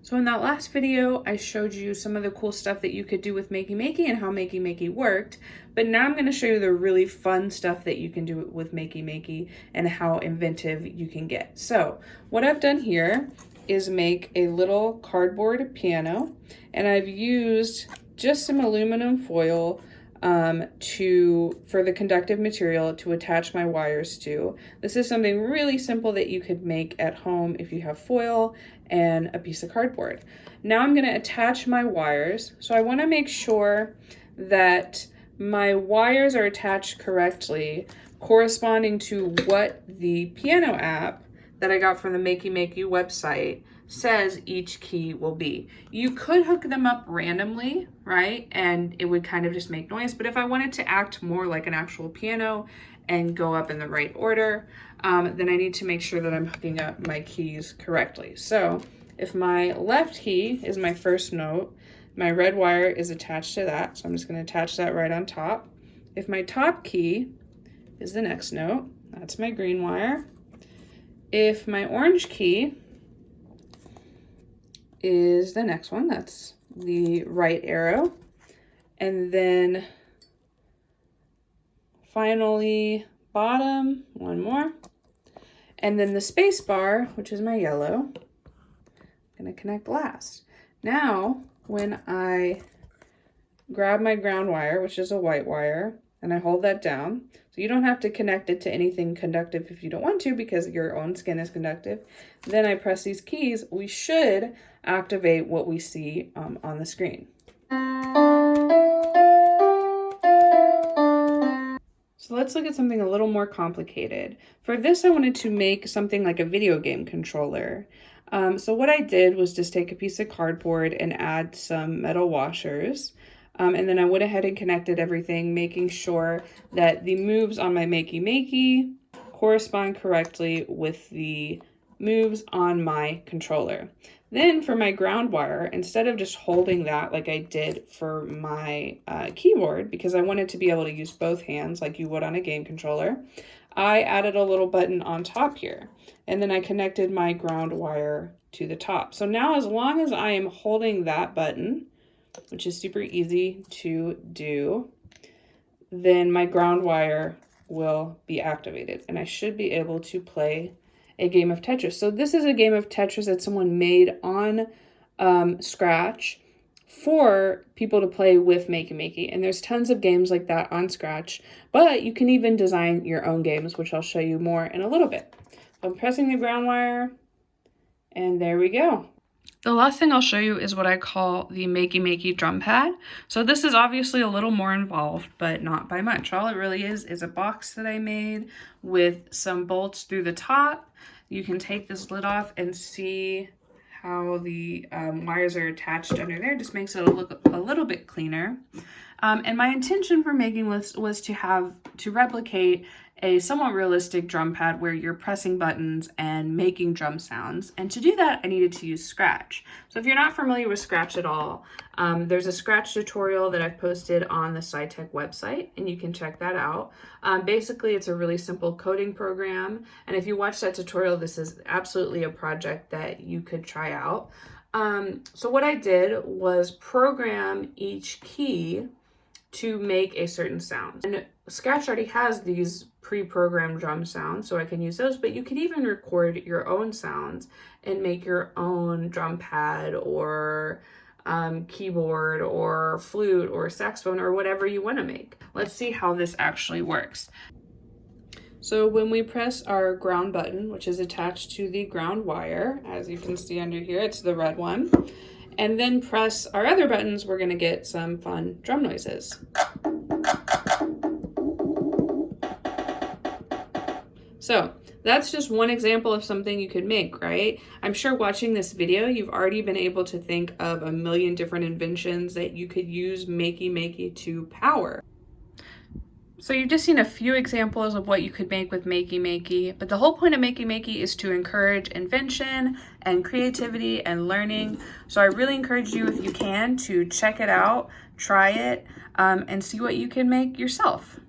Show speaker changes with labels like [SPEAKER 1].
[SPEAKER 1] So in that last video, I showed you some of the cool stuff that you could do with Makey Makey and how Makey Makey worked. But now I'm going to show you the really fun stuff that you can do with Makey Makey and how inventive you can get. So what I've done here is make a little cardboard piano, and I've used just some aluminum foil for the conductive material to attach my wires to. This is something really simple that you could make at home if you have foil and a piece of cardboard. Now I'm going to attach my wires. So I want to make sure that my wires are attached correctly, corresponding to what the piano app that I got from the Makey Makey website says each key will be. You could hook them up randomly, right? And it would kind of just make noise. But if I wanted to act more like an actual piano and go up in the right order, then I need to make sure that I'm hooking up my keys correctly. So if my left key is my first note, my red wire is attached to that. So I'm just going to attach that right on top. If my top key is the next note, that's my green wire. If my orange key is the next one, that's the right arrow. And then finally bottom, one more. And then the space bar, which is my yellow, I'm gonna connect last. Now, when I grab my ground wire, which is a white wire, and I hold that down, so you don't have to connect it to anything conductive if you don't want to, because your own skin is conductive. Then I press these keys, we should activate what we see on the screen. So let's look at something a little more complicated. For this, I wanted to make something like a video game controller. So what I did was just take a piece of cardboard and add some metal washers. And then I went ahead and connected everything, making sure that the moves on my Makey Makey correspond correctly with the moves on my controller. Then for my ground wire, instead of just holding that like I did for my keyboard, because I wanted to be able to use both hands like you would on a game controller, I added a little button on top here. And then I connected my ground wire to the top. So now as long as I am holding that button, which is super easy to do, then my ground wire will be activated and I should be able to play a game of Tetris. So this is a game of Tetris that someone made on Scratch for people to play with Makey Makey. And there's tons of games like that on Scratch, but you can even design your own games, which I'll show you more in a little bit. So I'm pressing the ground wire and there we go. The last thing I'll show you is what I call the Makey Makey drum pad. So this is obviously a little more involved, but not by much. All it really is a box that I made with some bolts through the top. You can take this lid off and see how the wires are attached under there. It just makes it look a little bit cleaner. And my intention for making this was to replicate a somewhat realistic drum pad where you're pressing buttons and making drum sounds. And to do that, I needed to use Scratch. So if you're not familiar with Scratch at all, there's a Scratch tutorial that I've posted on the Sci-Tech website, and you can check that out. Basically, it's a really simple coding program. And if you watch that tutorial, this is absolutely a project that you could try out. So what I did was program each key to make a certain sound. And Scratch already has these pre-programmed drum sounds, so I can use those, but you can even record your own sounds and make your own drum pad or keyboard or flute or saxophone or whatever you want to make. Let's see how this actually works. So when we press our ground button, which is attached to the ground wire, as you can see under here, it's the red one, and then press our other buttons, we're going to get some fun drum noises. So that's just one example of something you could make, right? I'm sure watching this video, you've already been able to think of a million different inventions that you could use Makey Makey to power. So you've just seen a few examples of what you could make with Makey Makey, but the whole point of Makey Makey is to encourage invention and creativity and learning. So I really encourage you, if you can, to check it out, try it, and see what you can make yourself.